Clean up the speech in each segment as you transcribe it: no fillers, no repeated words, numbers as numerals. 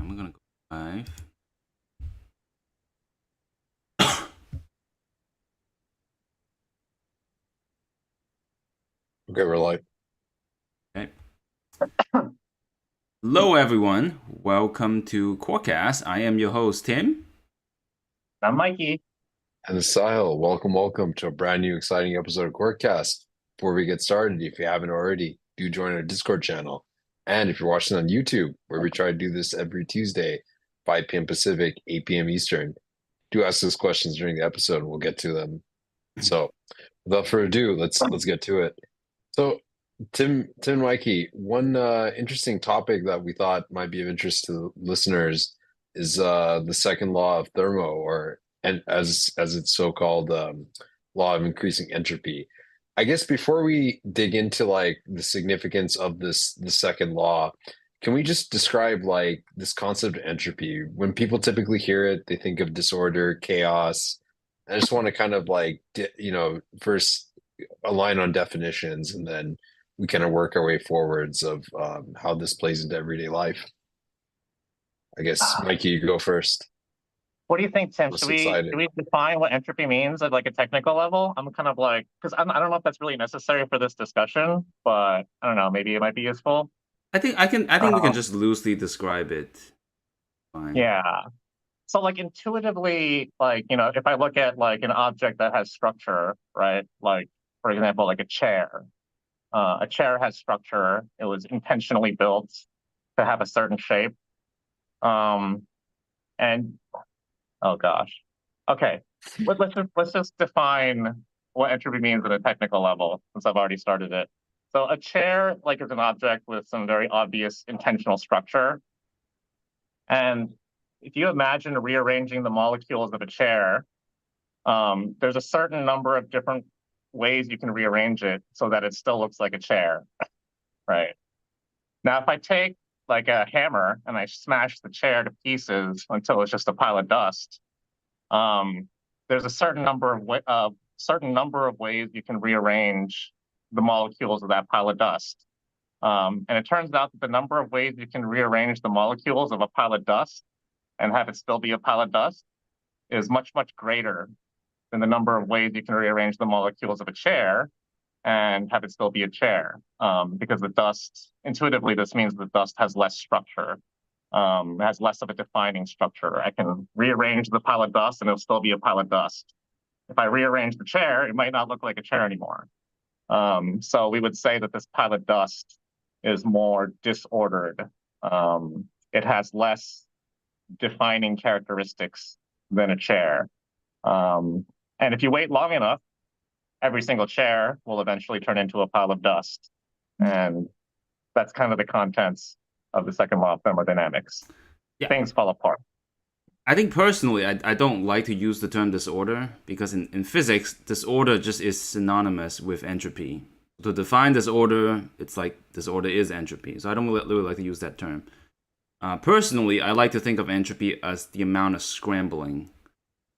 I'm gonna go live. Okay, we're live. Okay. Hello, everyone. Welcome to Corecast. I am your host, Tim. I'm Mikey. And Sahil, welcome to a brand new exciting episode of Courtcast. Before we get started, if you haven't already, do join our Discord channel. And if you're watching on YouTube, where we try to do this every Tuesday, 5 p.m. Pacific, 8 p.m. Eastern, do ask us questions during the episode and we'll get to them. So without further ado, let's get to it. So Tim and Mikey, one interesting topic that we thought might be of interest to listeners is the second law of thermo, or and as it's so called, law of increasing entropy. I guess before we dig into like the significance of the second law, can we just describe like this concept of entropy? When people typically hear it, they think of disorder, chaos. I just want to kind of like first align on definitions, and then we kind of work our way forwards of how this plays into everyday life. I guess, Mikey, you go first. What do you think, Tim? Most Should excited. we define what entropy means at like a technical level? I'm kind of like, because I don't know if that's really necessary for this discussion, but I don't know, maybe it might be useful. I think we can just loosely describe it. Fine. Yeah. So like intuitively, like, if I look at like an object that has structure, right? Like, for example, like a chair. A chair has structure. It was intentionally built to have a certain shape. And oh gosh. Okay. Let's just define what entropy means at a technical level, since I've already started it. So a chair, like, is an object with some very obvious intentional structure. And if you imagine rearranging the molecules of a chair, there's a certain number of different ways you can rearrange it so that it still looks like a chair, right? Now, if I take like a hammer and I smash the chair to pieces until it's just a pile of dust, there's a certain number of ways you can rearrange the molecules of that pile of dust. And it turns out that the number of ways you can rearrange the molecules of a pile of dust and have it still be a pile of dust is much, much greater than the number of ways you can rearrange the molecules of a chair and have it still be a chair. Because the dust, intuitively, this means the dust has less structure. It has less of a defining structure. I can rearrange the pile of dust and it'll still be a pile of dust. If I rearrange the chair, it might not look like a chair anymore. So we would say that this pile of dust is more disordered. It has less defining characteristics than a chair. And if you wait long enough, every single chair will eventually turn into a pile of dust. And that's kind of the contents of the second law of thermodynamics. Yeah. Things fall apart. I think personally, I don't like to use the term disorder because in physics, disorder just is synonymous with entropy. To define disorder, it's like disorder is entropy. So I don't really like to use that term. Personally, I like to think of entropy as the amount of scrambling.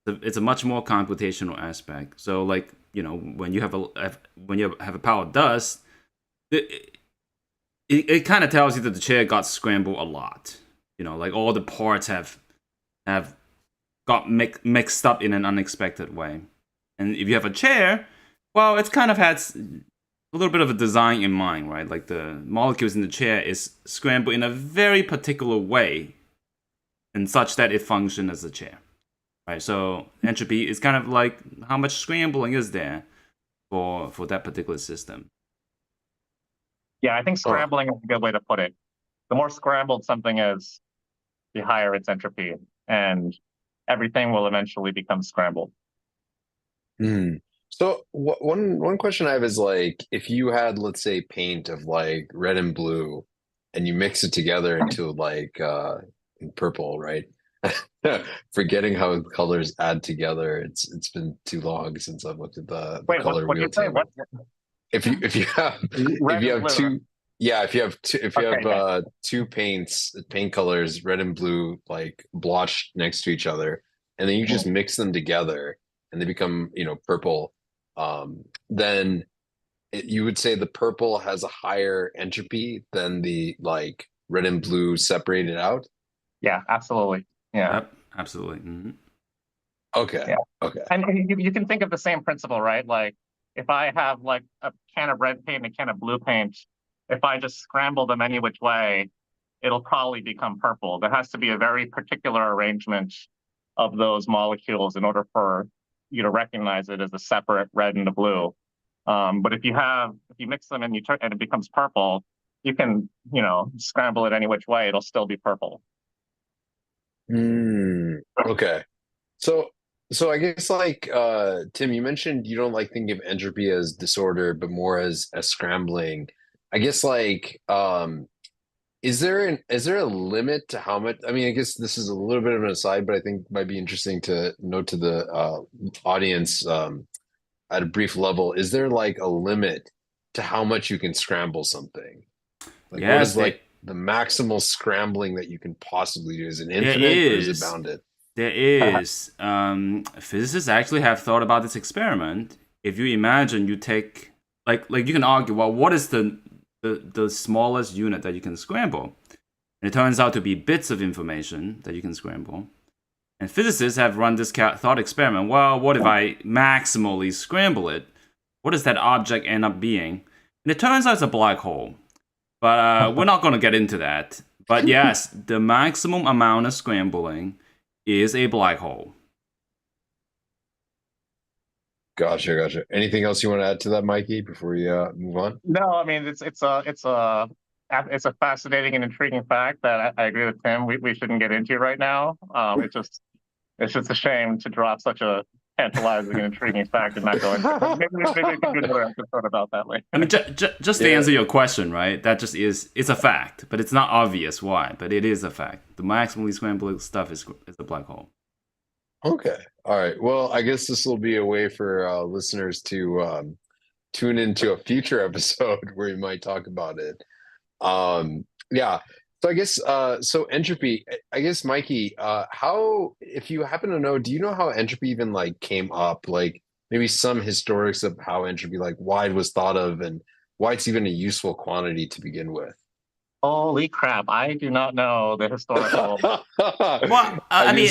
It's a much more computational aspect. So, like, when you have a pile of dust, it kind of tells you that the chair got scrambled a lot. Like all the parts have got mixed up in an unexpected way. And if you have a chair, well, it's kind of has a little bit of a design in mind, right? Like the molecules in the chair is scrambled in a very particular way, and such that it functions as a chair. Right, so entropy is kind of like how much scrambling is there for that particular system. Yeah, I think scrambling is a good way to put it. The more scrambled something is, the higher its entropy, and everything will eventually become scrambled. So one question I have is, like, if you had, let's say, paint of like red and blue, and you mix it together into like purple, right? Forgetting how colors add together. It's been too long since I've looked at the color wheel table. If you have two paint colors, red and blue, like blotched next to each other, and then you just mix them together and they become, purple, then you would say the purple has a higher entropy than the like red and blue separated out? Yeah, absolutely. Yeah. Yep, absolutely. Okay. Yeah. Okay. And you can think of the same principle, right? Like if I have like a can of red paint and a can of blue paint, if I just scramble them any which way, it'll probably become purple. There has to be a very particular arrangement of those molecules in order for you to recognize it as a separate red and a blue. But if you mix them and and it becomes purple, you can, scramble it any which way, it'll still be purple. Okay. So I guess like Tim, you mentioned you don't like thinking of entropy as disorder, but more as scrambling. I guess like is there a limit to how much? I mean, I guess this is a little bit of an aside, but I think might be interesting to note to the audience at a brief level. Is there like a limit to how much you can scramble something? Like what Yes, is like the maximal scrambling that you can possibly do? Is it there infinite or is it is. bounded? There is. Physicists actually have thought about this experiment. If you imagine you take, like you can argue, well, what is the smallest unit that you can scramble? And it turns out to be bits of information that you can scramble. And physicists have run this thought experiment. Well, what if I maximally scramble it? What does that object end up being? And it turns out it's a black hole. But we're not going to get into that. But yes, the maximum amount of scrambling is a black hole. Gotcha. Anything else you want to add to that, Mikey, before we move on? No, I mean it's a fascinating and intriguing fact that I agree with Tim. We shouldn't get into right now. It's just a shame to drop such a tantalizing and intriguing fact and not go into it. Maybe we can do another episode about that later. I mean, just to answer your question, right? That just it's a fact, but it's not obvious why, but it is a fact. The maximally scrambled stuff is a black hole. Okay. All right. Well, I guess this will be a way for listeners to tune into a future episode where we might talk about it. Yeah. So I guess so entropy, I guess Mikey, how if you happen to know, do you know how entropy even like came up? Like maybe some historics of how entropy like why it was thought of and why it's even a useful quantity to begin with. Holy crap! I do not know the historical. Well, I mean,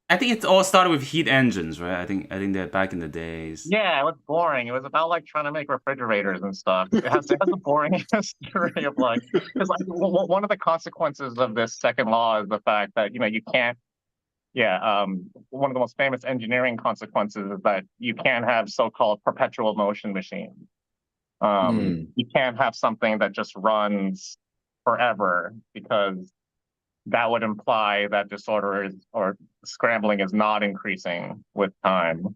I think it all started with heat engines, right? I think that back in the days. Yeah, it was boring. It was about like trying to make refrigerators and stuff. It has a boring history of like because like one of the consequences of this second law is the fact that you can't. Yeah, one of the most famous engineering consequences is that you can't have so-called perpetual motion machines. You can't have something that just runs forever because that would imply that disorder or scrambling is not increasing with time.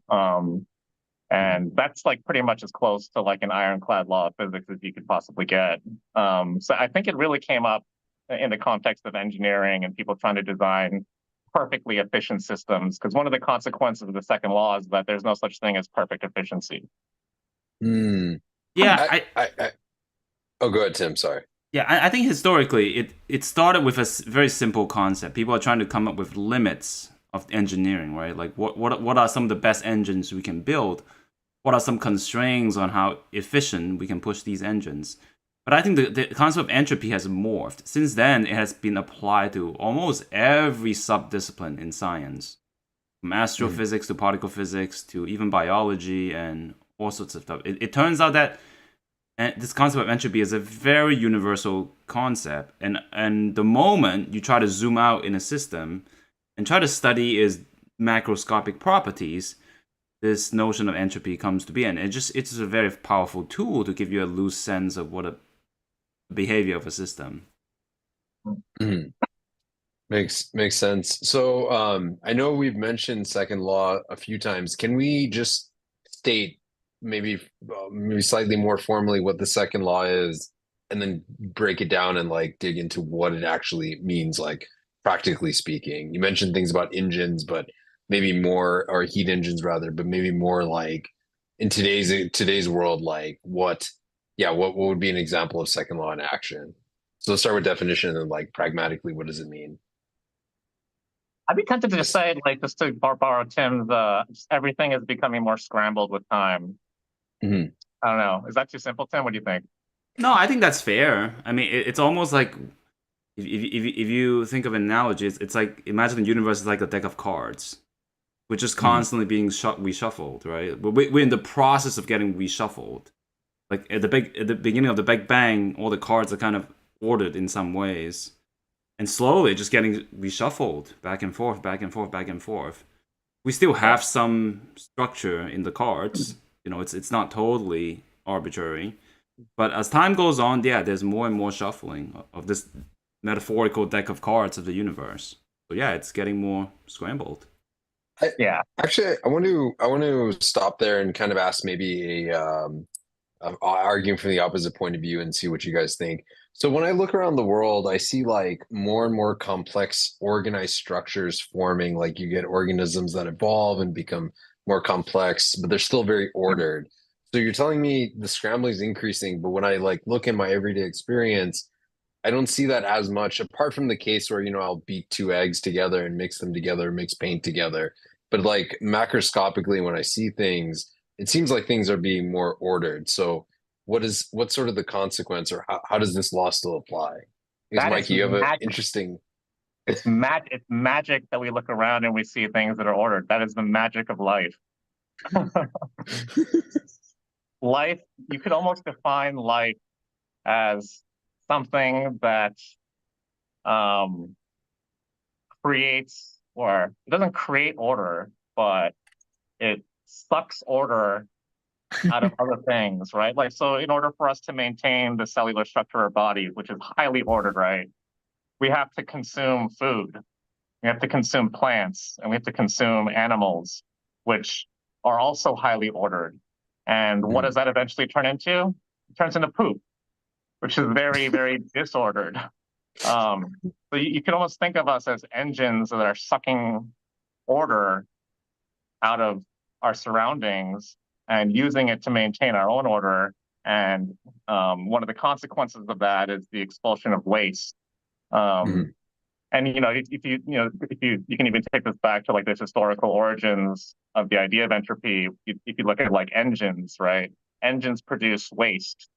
And that's like pretty much as close to like an ironclad law of physics as you could possibly get. So I think it really came up in the context of engineering and people trying to design perfectly efficient systems. Because one of the consequences of the second law is that there's no such thing as perfect efficiency. Yeah, oh, go ahead, Tim. Sorry. Yeah, I think historically it started with a very simple concept. People are trying to come up with limits of engineering, right? Like what are some of the best engines we can build? What are some constraints on how efficient we can push these engines? But I think the concept of entropy has morphed. Since then, it has been applied to almost every subdiscipline in science, from astrophysics to particle physics to even biology and all sorts of stuff. It turns out that this concept of entropy is a very universal concept. And the moment you try to zoom out in a system and try to study its macroscopic properties, this notion of entropy comes to be. And it's just a very powerful tool to give you a loose sense of what a behavior of a system. Makes sense. So I know we've mentioned second law a few times. Can we just state maybe slightly more formally what the second law is and then break it down and like dig into what it actually means, like practically speaking? You mentioned things about engines, but maybe more, or heat engines rather, but maybe more like in today's world, like what would be an example of second law in action? So let's start with definition and then like pragmatically, what does it mean? I'd be tempted to just say, like, just to borrow Tim's, everything is becoming more scrambled with time. I don't know. Is that too simple, Tim? What do you think? No, I think that's fair. I mean, it's almost like if you think of an analogy, it's like imagine the universe is like a deck of cards, which is Mhm. constantly being reshuffled, right? But we're in the process of getting reshuffled. Like at the beginning of the Big Bang, all the cards are kind of ordered in some ways, and slowly just getting reshuffled back and forth, back and forth, back and forth. We still have some structure in the cards. You know, it's not totally arbitrary. But as time goes on, yeah, there's more and more shuffling of this metaphorical deck of cards of the universe. So yeah, it's getting more scrambled. Yeah. Actually, I want to stop there and kind of ask maybe arguing from the opposite point of view and see what you guys think. So when I look around the world, I see like more and more complex organized structures forming. Like you get organisms that evolve and become more complex, but they're still very ordered. So you're telling me the scrambling is increasing, but when I like look in my everyday experience, I don't see that as much, apart from the case where, I'll beat two eggs together and mix them together, mix paint together. But like macroscopically, when I see things, it seems like things are being more ordered. So what's sort of the consequence, or how does this law still apply? Because That is Mikey, you have an magic. interesting. It's magic that we look around and we see things that are ordered. That is the magic of life. Life, you could almost define life as something that um, creates, or it doesn't create order, but it sucks order out of other things, right? Like, so in order for us to maintain the cellular structure of our body, which is highly ordered, right, we have to consume food. We have to consume plants, and we have to consume animals, which are also highly ordered. And what does that eventually turn into? It turns into poop, which is very, very disordered. So you can almost think of us as engines that are sucking order out of our surroundings and using it to maintain our own order. And one of the consequences of that is the expulsion of waste. And if you can even take this back to like this historical origins of the idea of entropy. If you look at like engines, right? Engines produce waste,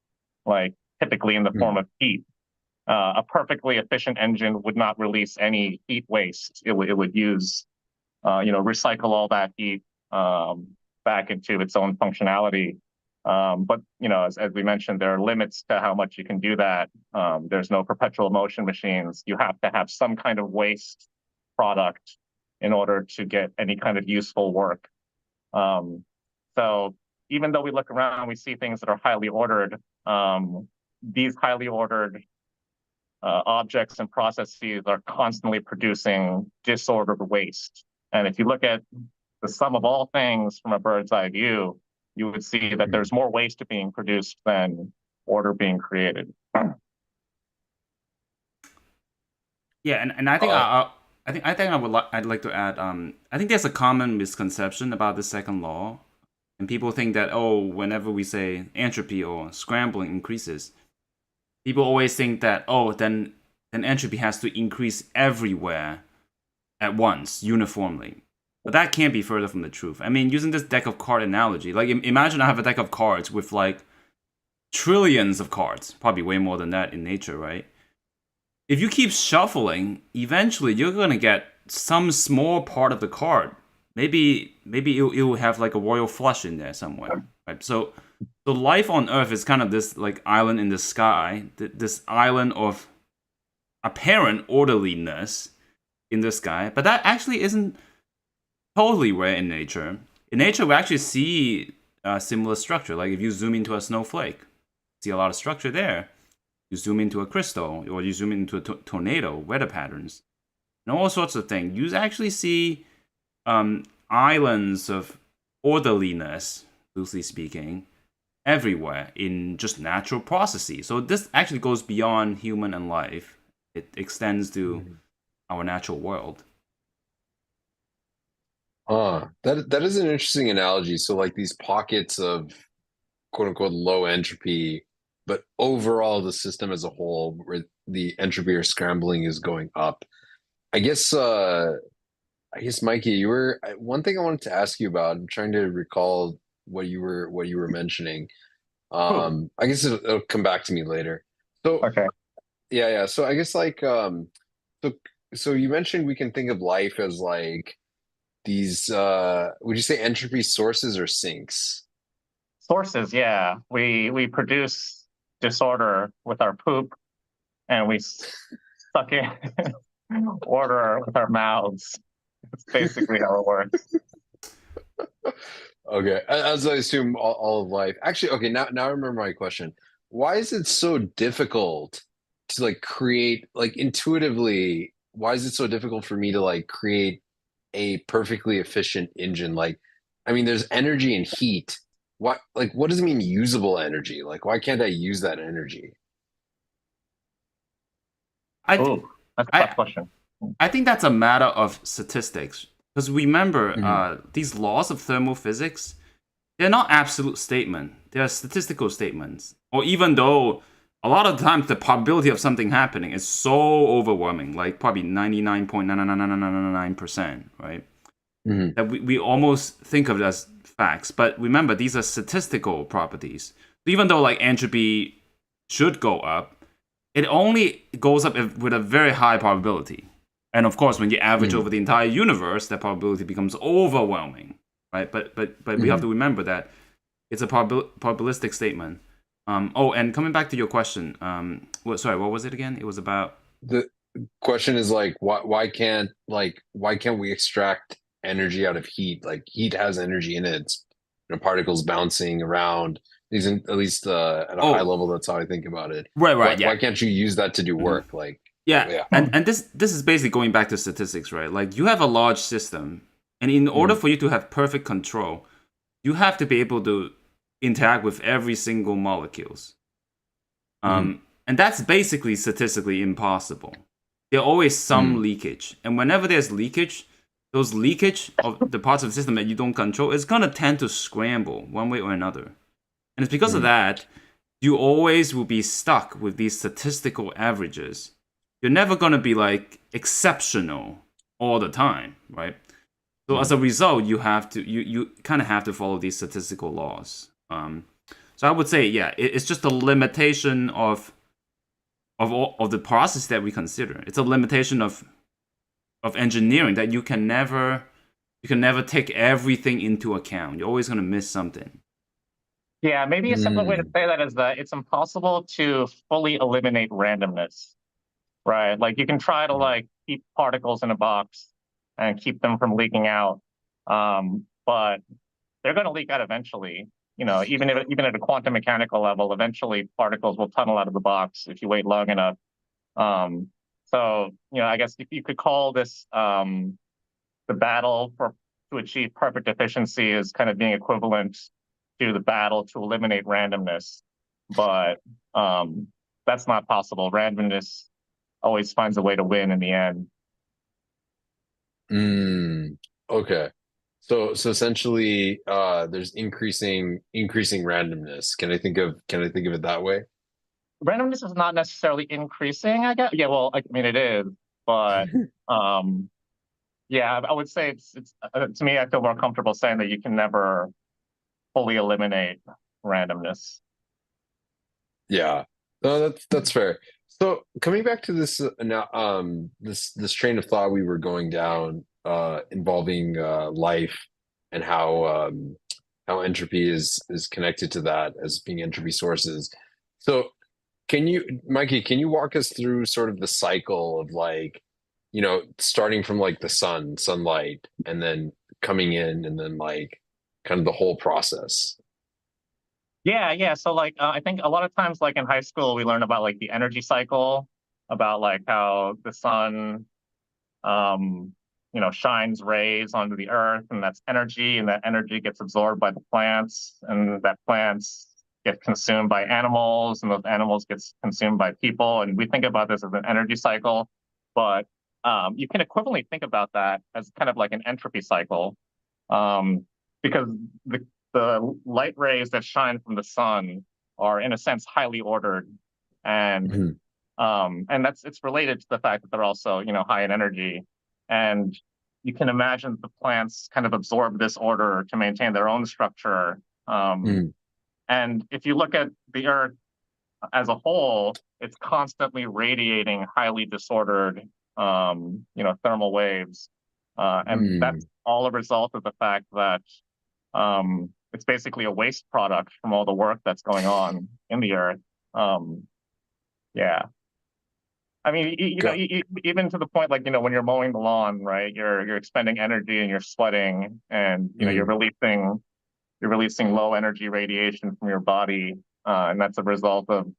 like typically in the form of heat. A perfectly efficient engine would not release any heat waste. It would use, recycle all that heat back into its own functionality. But as we mentioned, there are limits to how much you can do that. There's no perpetual motion machines. You have to have some kind of waste product in order to get any kind of useful work. So even though we look around, we see things that are highly ordered. These highly ordered objects and processes are constantly producing disordered waste. And if you look at the sum of all things from a bird's eye view, you would see that there's more waste being produced than order being created. Yeah, and I think I'd like to add. I think there's a common misconception about the second law, and people think that whenever we say entropy or scrambling increases, people always think that then entropy has to increase everywhere at once uniformly. But that can't be further from the truth. I mean, using this deck of card analogy, like imagine I have a deck of cards with like trillions of cards, probably way more than that in nature, right? If you keep shuffling, eventually you're gonna get some small part of the card. Maybe it will have like a royal flush in there somewhere, right? So life on Earth is kind of this like island in the sky, this island of apparent orderliness in the sky, but that actually isn't totally rare in nature. In nature, we actually see a similar structure. Like if you zoom into a snowflake, see a lot of structure there. You zoom into a crystal, or you zoom into a tornado, weather patterns, and all sorts of things. You actually see islands of orderliness, loosely speaking, everywhere in just natural processes. So this actually goes beyond human and life. It extends to our natural world. That is an interesting analogy. So like these pockets of quote unquote low entropy, but overall the system as a whole, where the entropy or scrambling is going up. I guess Mikey, you were one thing I wanted to ask you about. I'm trying to recall what you were mentioning. I guess it'll come back to me later. So Okay. yeah. So I guess like so so you mentioned we can think of life as like these would you say entropy sources or sinks? Sources, yeah. We produce disorder with our poop, and we suck in order with our mouths. It's basically how it works. Okay, as I assume all of life. Actually, okay, now I remember my question. Why is it so difficult to like create like intuitively? Why is it so difficult for me to like create a perfectly efficient engine? Like, I mean, there's energy and heat. What does it mean usable energy? Like, why can't I use that energy? I th- Oh, that's a tough I question. I think that's a matter of statistics. Because remember, Hmm. these laws of thermal physics, they're not absolute statement. They're statistical statements. Or even though a lot of times the probability of something happening is so overwhelming, like probably 99.99999%, right? Hmm. That we almost think of it as facts. But remember, these are statistical properties. Even though like entropy should go up, it only goes up with a very high probability. And of course, when you average Hmm. over the entire universe, that probability becomes overwhelming, right? But we have Hmm. to remember that it's a probabilistic statement. And coming back to your question, what was it again? It was about. The question is like, why can't we extract energy out of heat? Like, heat has energy in it. It's, particles bouncing around. These, at least at a high Oh, level, that's how I think about it. right, Why yeah. can't you use that to do Mhm. work? Like, Yeah, yeah. and this is basically going back to statistics, right? Like you have a large system, and in order Mm, for you to have perfect control, you have to be able to interact with every single molecules. mm, And that's basically statistically impossible. There's always some mm, leakage, and whenever there's leakage, those leakage of the parts of the system that you don't control is gonna tend to scramble one way or another. And it's because of mm, that you always will be stuck with these statistical averages. You're never going to be like exceptional all the time, right? So as mm, a result, you kind of have to follow these statistical laws. So I would say, yeah, it's just a limitation of all of the process that we consider. It's a limitation of engineering that you can never take everything into account. You're always going to miss something. Yeah, maybe a simpler way to mm, say that is that it's impossible to fully eliminate randomness, right? Like you can try to mm, like keep particles in a box and keep them from leaking out, but they're going to leak out eventually. Even at a quantum mechanical level, eventually particles will tunnel out of the box if you wait long enough. Um, so I guess if you could call this the battle for to achieve perfect efficiency is kind of being equivalent to the battle to eliminate randomness, but um, that's not possible. Randomness always finds a way to win in the end. mm. Okay. So essentially, there's increasing randomness. Can I think of it that way? Randomness is not necessarily increasing, I guess. Yeah, well, I mean it is, but um, yeah, I would say it's to me, I feel more comfortable saying that you can never fully eliminate randomness. Yeah. No, that's fair. So coming back to this now, this train of thought we were going down, involving life and how entropy is connected to that as being entropy sources. So Mikey, can you walk us through sort of the cycle of like, starting from like the sunlight, and then coming in, and then like kind of the whole process? Yeah, yeah. So like I think a lot of times like in high school we learn about like the energy cycle, about like how the sun shines rays onto the earth, and that's energy, and that energy gets absorbed by the plants, and that plants get consumed by animals, and those animals gets consumed by people. And we think about this as an energy cycle, but you can equivalently think about that as kind of like an entropy cycle, um, because the light rays that shine from the sun are in a sense highly ordered, and Mhm. that's it's related to the fact that they're also high in energy, and you can imagine the plants kind of absorb this order to maintain their own structure. Mhm. And if you look at the earth as a whole, it's constantly radiating highly disordered, thermal waves. And that's all a result of the fact that it's basically a waste product from all the work that's going on in the Earth. Yeah. I mean, even to the point, like, when you're mowing the lawn, right, you're expending energy and you're sweating, and you're releasing low energy radiation from your body, and that's a result of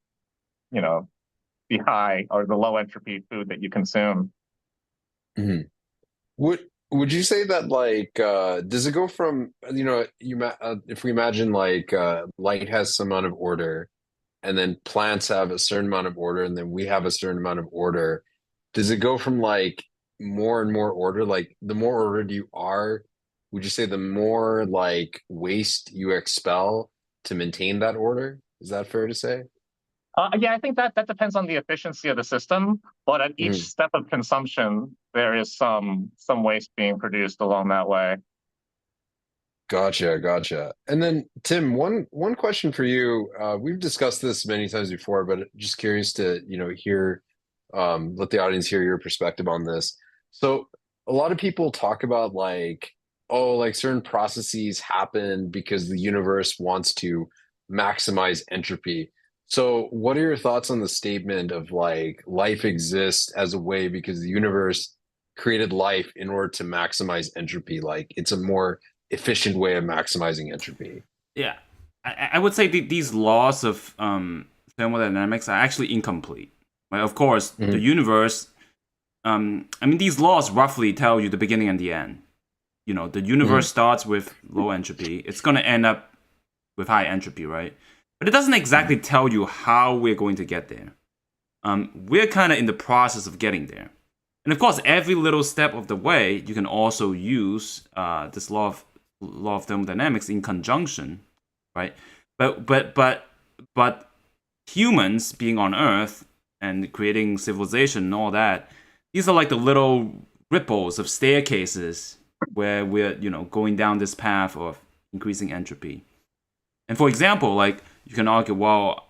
the high or the low entropy food that you consume. Mhm. Would you say that, like, does it go from, if we imagine, like, light has some amount of order, and then plants have a certain amount of order, and then we have a certain amount of order, does it go from, like, more and more order? Like, the more ordered you are, would you say the more, like, waste you expel to maintain that order? Is that fair to say? Yeah, I think that depends on the efficiency of the system, but at each Mhm. step of consumption, there is some waste being produced along that way. Gotcha. And then, Tim, one question for you. We've discussed this many times before, but just curious to, hear, let the audience hear your perspective on this. So, a lot of people talk about, like, oh, like, certain processes happen because the universe wants to maximize entropy. So, what are your thoughts on the statement of, like, life exists as a way because the universe created life in order to maximize entropy? Like, it's a more efficient way of maximizing entropy. Yeah, I would say these laws of thermodynamics are actually incomplete. Right? Of course, the Mhm. universe. I mean, these laws roughly tell you the beginning and the end. The universe Mhm. starts with low entropy. It's going to end up with high entropy, right? But it doesn't exactly tell you how we're going to get there. We're kind of in the process of getting there. And of course, every little step of the way, you can also use this law of thermodynamics in conjunction, right? But humans being on Earth and creating civilization and all that, these are like the little ripples of staircases where we're going down this path of increasing entropy. And for example, like you can argue, well,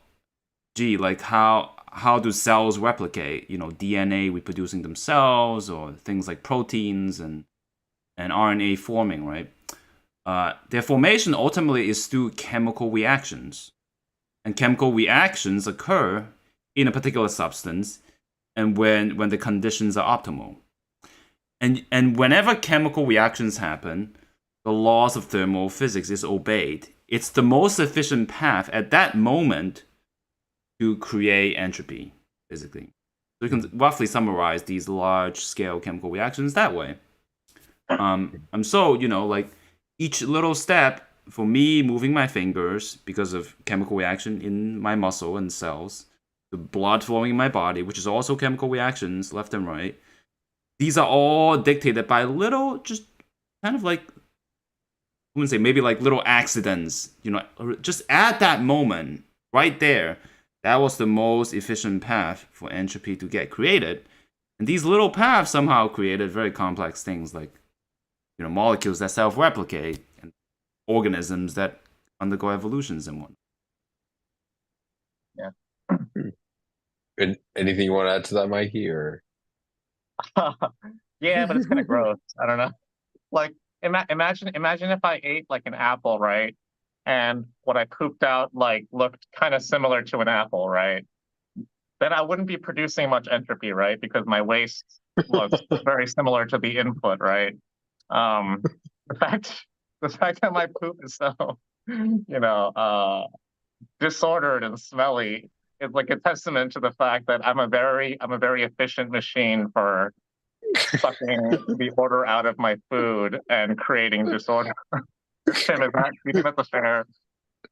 gee, like how do cells replicate? DNA reproducing themselves, or things like proteins and RNA forming, right? Their formation ultimately is through chemical reactions, and chemical reactions occur in a particular substance, and when the conditions are optimal. And whenever chemical reactions happen, the laws of thermal physics is obeyed. It's the most efficient path at that moment to create entropy, physically. So you can roughly summarize these large-scale chemical reactions that way. And so, like each little step for me moving my fingers because of chemical reaction in my muscle and cells, the blood flowing in my body, which is also chemical reactions left and right. These are all dictated by little, just kind of like, I wouldn't say maybe like little accidents, just at that moment, right there, that was the most efficient path for entropy to get created. And these little paths somehow created very complex things like, molecules that self-replicate and organisms that undergo evolutions and whatnot. Yeah. And anything you want to add to that, Mikey, or? Yeah, but it's kind of gross. I don't know. Like, imagine if I ate like an apple, right? And what I pooped out like looked kind of similar to an apple, right? Then I wouldn't be producing much entropy, right? Because my waste looks very similar to the input, right? Um, the fact the fact that my poop is so, disordered and smelly is like a testament to the fact that I'm a very efficient machine for sucking the order out of my food and creating disorder. Tim, do you think that's a fair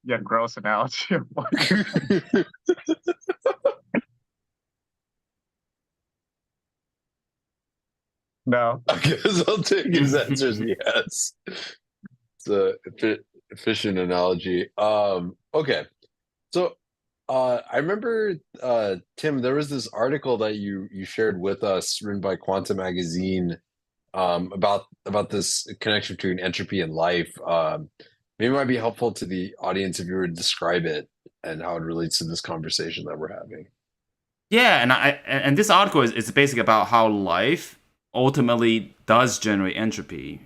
yet gross analogy of what you're saying? No. I guess I'll take his answer as yes. It's a efficient analogy. Okay. So I remember, Tim, there was this article that you shared with us, written by Quantum Magazine, about this connection between entropy and life. Maybe it might be helpful to the audience if you were to describe it and how it relates to this conversation that we're having. Yeah, and this article is basically about how life ultimately does generate entropy,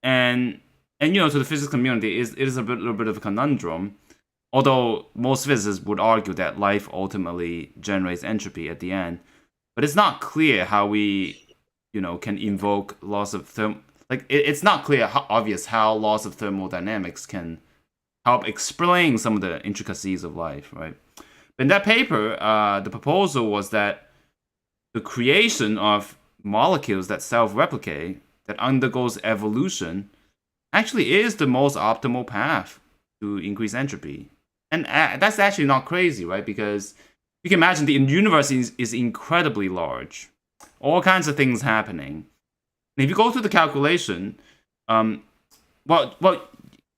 and to the physics community, it is a little bit of a conundrum. Although most physicists would argue that life ultimately generates entropy at the end, but it's not clear how we, can invoke laws of it's not clear obvious how laws of thermodynamics can help explain some of the intricacies of life, right? In that paper, the proposal was that the creation of molecules that self-replicate, that undergoes evolution, actually is the most optimal path to increase entropy. And that's actually not crazy, right? Because you can imagine the universe is incredibly large. All kinds of things happening. And if you go through the calculation,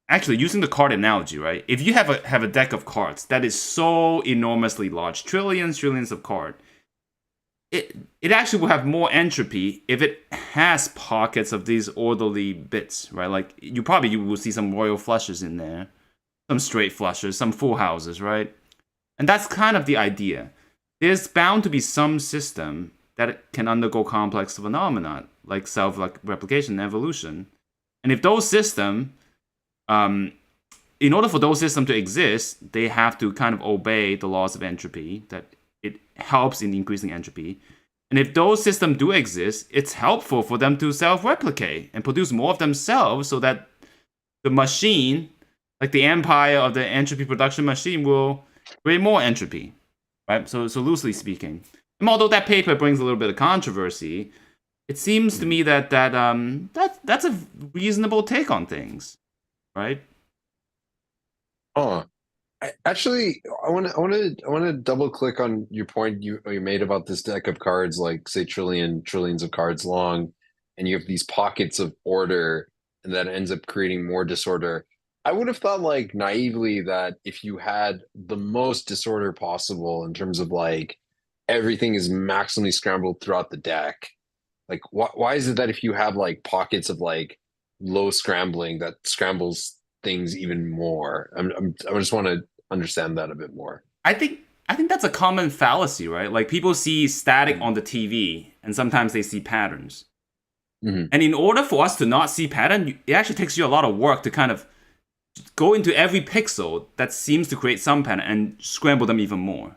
actually, using the card analogy, right? If you have a deck of cards that is so enormously large, trillions of cards, it actually will have more entropy if it has pockets of these orderly bits, right? Like you will see some royal flushes in there, some straight flushes, some full houses, right? And that's kind of the idea. There's bound to be some system that can undergo complex phenomena like self-replication and evolution. And if those systems in order for those systems to exist, they have to kind of obey the laws of entropy, that it helps in increasing entropy. And if those systems do exist, it's helpful for them to self-replicate and produce more of themselves so that the machine, like the empire of the entropy production machine, will create more entropy, right? So loosely speaking. And although that paper brings a little bit of controversy, it seems to me that that's a reasonable take on things. Right? Oh, I want to double click on your point you made about this deck of cards, like say trillions of cards long, and you have these pockets of order, and that ends up creating more disorder. I would have thought, like naively, that if you had the most disorder possible in terms of like everything is maximally scrambled throughout the deck, like why is it that if you have like pockets of like low scrambling that scrambles things even more? I just want to understand that a bit more. I think that's a common fallacy, right? Like people see static on the TV, and sometimes they see patterns. Mm-hmm. And in order for us to not see pattern, it actually takes you a lot of work to kind of go into every pixel that seems to create some pattern and scramble them even more,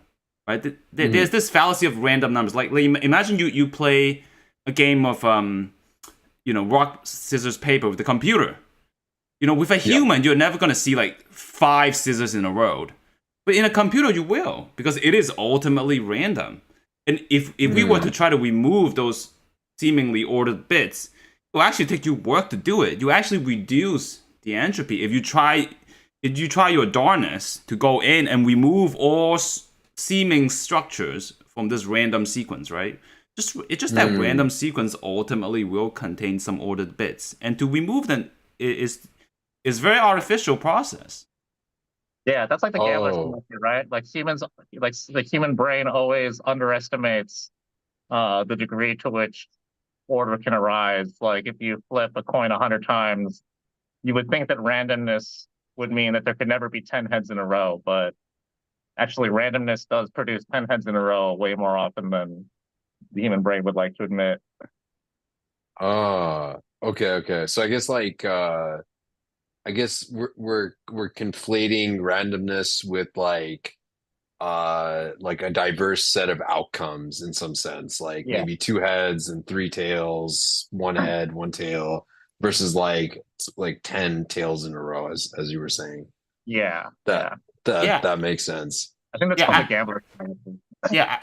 right? There's this fallacy of random numbers. Like imagine you play a game of rock, scissors, paper with the computer. With a human, you're never going to see like 5 scissors in a row. But in a computer, you will, because it is ultimately random. And if we were to try to remove those seemingly ordered bits, it will actually take you work to do it. You actually reduce the entropy if you try your darnest to go in and remove all seeming structures from this random sequence, right? That random sequence ultimately will contain some ordered bits, and to remove them is very artificial process. Yeah, that's like the gambler's method, right? Like humans, like the human brain always underestimates the degree to which order can arise. Like if you flip a coin 100 times, you would think that randomness would mean that there could never be 10 heads in a row, but actually randomness does produce 10 heads in a row way more often than the human brain would like to admit. Okay. So I guess we're conflating randomness with like a diverse set of outcomes in some sense, like maybe 2 heads and 3 tails, 1 head, 1 tail, versus like 10 tails in a row, as you were saying. That makes sense. I think that's called the gambler. Yeah.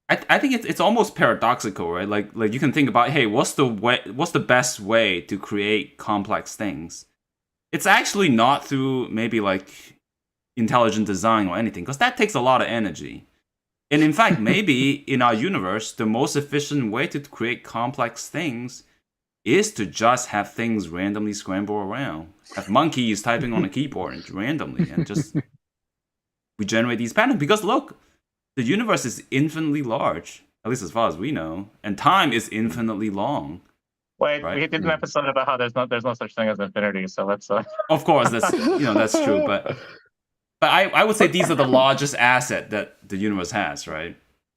I think it's almost paradoxical, right? Like you can think about, hey, what's the best way to create complex things? It's actually not through maybe like intelligent design or anything, because that takes a lot of energy. And in fact, maybe in our universe, the most efficient way to create complex things is to just have things randomly scramble around. Have monkeys typing on a keyboard randomly, and just we generate these patterns. Because look, the universe is infinitely large, at least as far as we know, and time is infinitely long. Wait, right? We did an episode about how there's no such thing as infinity, so let's. Of course, that's that's true, but I would say these are the largest asset that the universe has, right?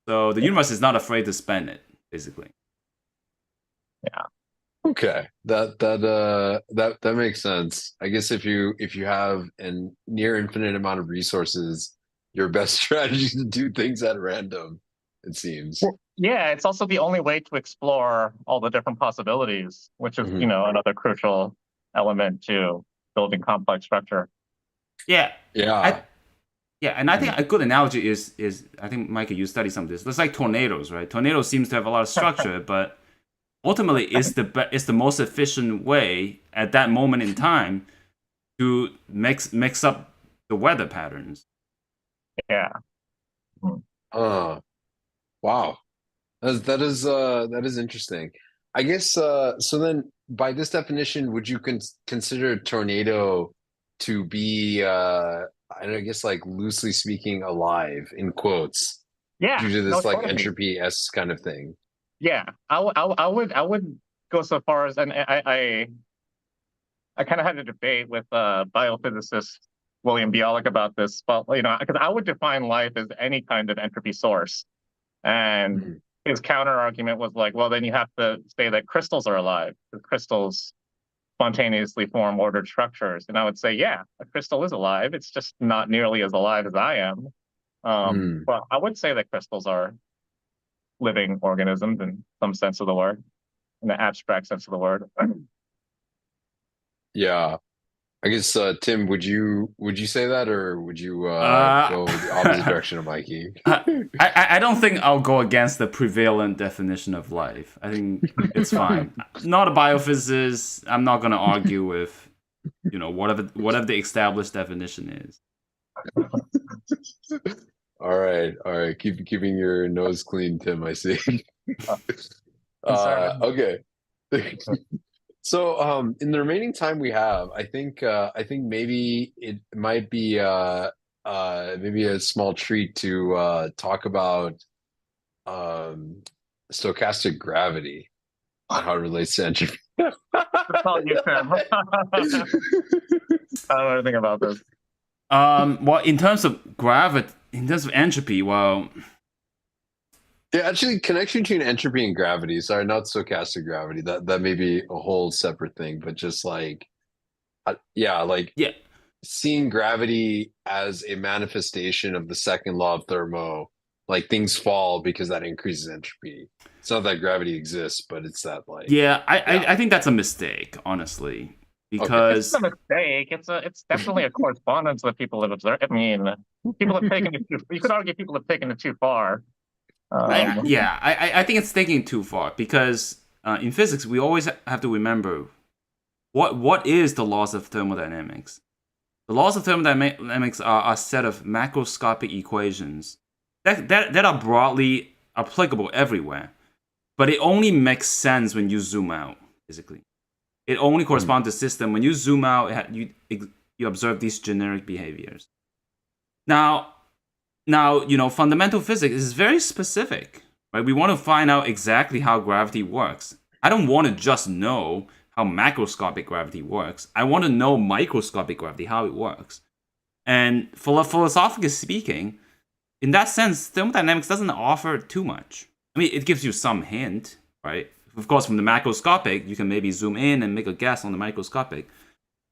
So the universe is not afraid to spend it, basically. Okay, that makes sense. I guess if you have an near infinite amount of resources, your best strategy is to do things at random, it seems. Yeah, it's also the only way to explore all the different possibilities, which is, Mhm. another crucial element to building complex structure. Yeah. Yeah. And I think a good analogy is I think Micah, you study some of this. It's like tornadoes, right? Tornadoes seems to have a lot of structure, but ultimately it's the most efficient way at that moment in time to mix up the weather patterns. Yeah. Wow. That is interesting. I guess so then by this definition, would you consider a tornado to be I guess like loosely speaking alive in quotes Yeah. due to No, this like totally. entropy-esque kind of thing? Yeah. I would go so far as, and I kind of had a debate with biophysicist William Bialik about this, but because I would define life as any kind of entropy source. And Mhm. his counter argument was like, well, then you have to say that crystals are alive, because crystals spontaneously form ordered structures. And I would say, yeah, a crystal is alive. It's just not nearly as alive as I am. Mm. But I would say that crystals are living organisms in some sense of the word, in the abstract sense of the word. Yeah. I guess Tim, would you say that or would you Uh, go the opposite direction of Mikey? I don't think I'll go against the prevalent definition of life. I think it's fine. Not a biophysicist. I'm not going to argue with, whatever the established definition is. All right, all right. Keeping your nose clean, Tim, I see. Concerning. Okay. So, in the remaining time we have, I think maybe it might be maybe a small treat to talk about um stochastic gravity and how it relates to entropy. It's all you, Tim. I don't know anything about this. Well, in terms of entropy, well, Yeah, actually, connection between entropy and gravity. Sorry, not stochastic gravity. That may be a whole separate thing, but just like, yeah, like yeah, seeing gravity as a manifestation of the second law of thermo, like things fall because that increases entropy. It's not that gravity exists, but it's that like, yeah. yeah, I think that's a mistake, honestly, okay. It's because a mistake. It's definitely a correspondence that people have observed. I mean, people have taken it too. You could argue people have taken it too far. I think it's taking it too far because in physics we always have to remember what is the laws of thermodynamics. The laws of thermodynamics are a set of macroscopic equations that are broadly applicable everywhere, but it only makes sense when you zoom out. Basically, it only corresponds to system when you zoom out. You observe these generic behaviors. Now, fundamental physics is very specific, right? We want to find out exactly how gravity works. I don't want to just know how macroscopic gravity works. I want to know microscopic gravity, how it works. And philosophically speaking, in that sense, thermodynamics doesn't offer too much. I mean, it gives you some hint, right? Of course, from the macroscopic, you can maybe zoom in and make a guess on the microscopic.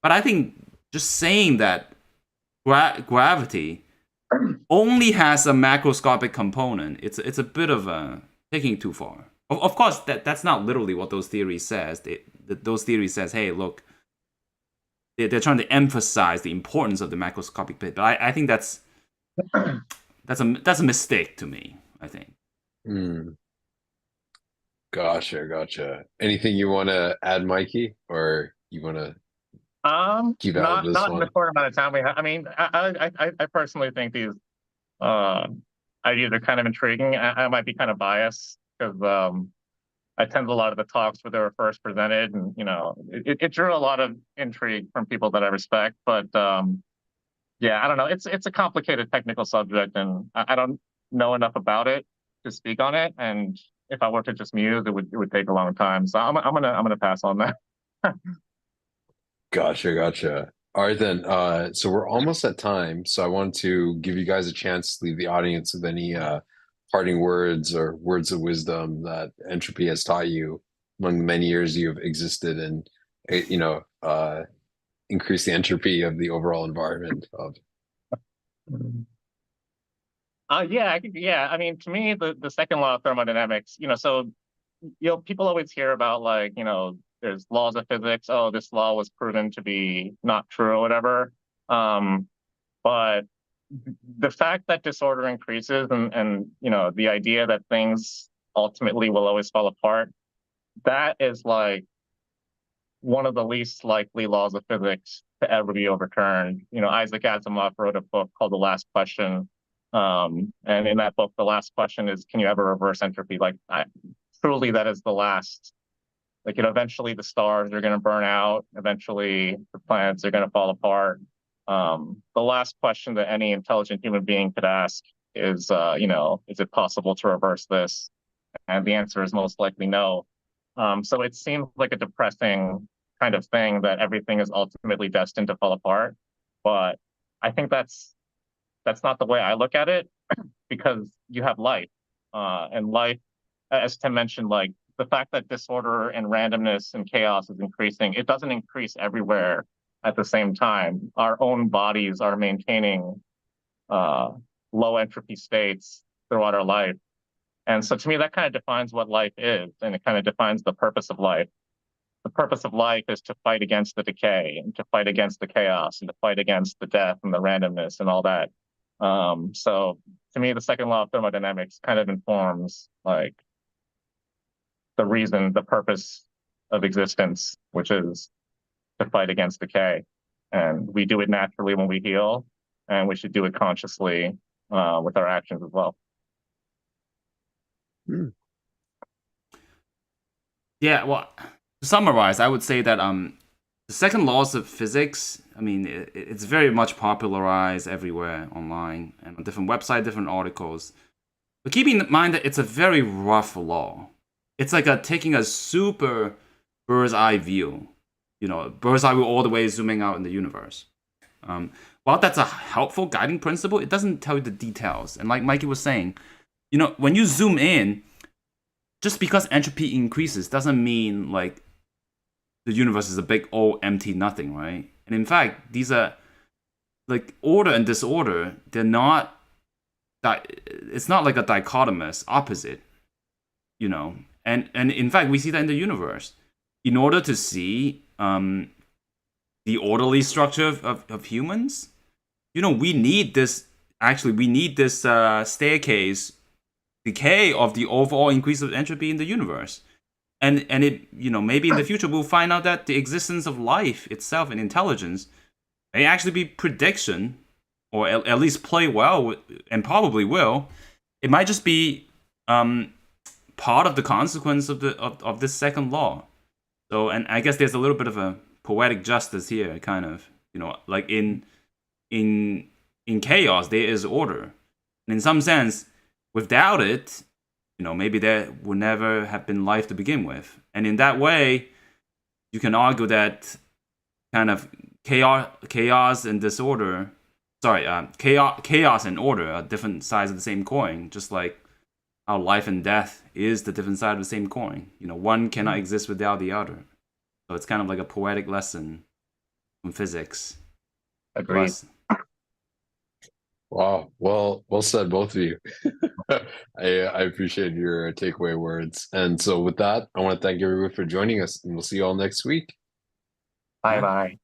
But I think just saying that gravity only has a macroscopic component, it's a bit of a taking it too far. Of course, that's not literally what those theories says. Those theories says, hey, look, they're trying to emphasize the importance of the macroscopic bit. But I think that's a mistake to me, I think. Gotcha. Anything you want to add, Mikey, or you want to keep out of this Not in the one? short amount of time we have. I mean, I personally think these ideas are kind of intriguing. I might be kind of biased because I attend a lot of the talks where they were first presented, and it drew a lot of intrigue from people that I respect. But yeah, I don't know. It's a complicated technical subject, and I don't know enough about it to speak on it. And if I were to just muse, it would take a long time. So I'm gonna pass on that. Gotcha. All right then. So we're almost at time. So I want to give you guys a chance to leave the audience with any parting words or words of wisdom that entropy has taught you among the many years you've existed and, increase the entropy of the overall environment of. Yeah, yeah. I mean, to me, the second law of thermodynamics, so people always hear about like, there's laws of physics. Oh, this law was proven to be not true or whatever. But the fact that disorder increases and the idea that things ultimately will always fall apart, that is like one of the least likely laws of physics to ever be overturned. Isaac Asimov wrote a book called The Last Question. And in that book, the last question is, can you ever reverse entropy? Like, truly, that is the last. Like, eventually the stars are going to burn out. Eventually the planets are going to fall apart. The last question that any intelligent human being could ask is, is it possible to reverse this? And the answer is most likely no. So it seems like a depressing kind of thing that everything is ultimately destined to fall apart. But I think that's not the way I look at it, because you have life, and life, as Tim mentioned, like the fact that disorder and randomness and chaos is increasing, it doesn't increase everywhere at the same time. Our own bodies are maintaining low entropy states throughout our life. And so to me, that kind of defines what life is, and it kind of defines the purpose of life. The purpose of life is to fight against the decay and to fight against the chaos and to fight against the death and the randomness and all that. So to me, the second law of thermodynamics kind of informs like the purpose of existence, which is to fight against decay. And we do it naturally when we heal, and we should do it consciously with our actions as well. Yeah, well, to summarize, I would say that the second laws of physics, I mean, it's very much popularized everywhere online and on different websites, different articles. But keeping in mind that it's a very rough law. It's like taking a super bird's eye view, bird's eye view all the way zooming out in the universe. While that's a helpful guiding principle, it doesn't tell you the details. And like Mikey was saying, when you zoom in, just because entropy increases doesn't mean like the universe is a big old empty nothing, right? And in fact, these are like order and disorder. They're not it's not like a dichotomous opposite, And in fact, we see that in the universe. In order to see the orderly structure of humans, we need this. Actually, we need this staircase decay of the overall increase of entropy in the universe. And it, maybe in the future we'll find out that the existence of life itself and intelligence may actually be prediction, or at least play well, and probably will. It might just be part of the consequence of this second law. So, and I guess there's a little bit of a poetic justice here, kind of, like in chaos there is order, and in some sense, without it, maybe there would never have been life to begin with. And in that way, you can argue that kind of chaos and disorder, chaos and order are different sides of the same coin, just like how life and death is the different side of the same coin. One cannot exist without the other. So it's kind of like a poetic lesson from physics. Agreed. Wow. Well said, both of you. I appreciate your takeaway words. And so with that, I want to thank everyone for joining us, and we'll see you all next week. Bye-bye.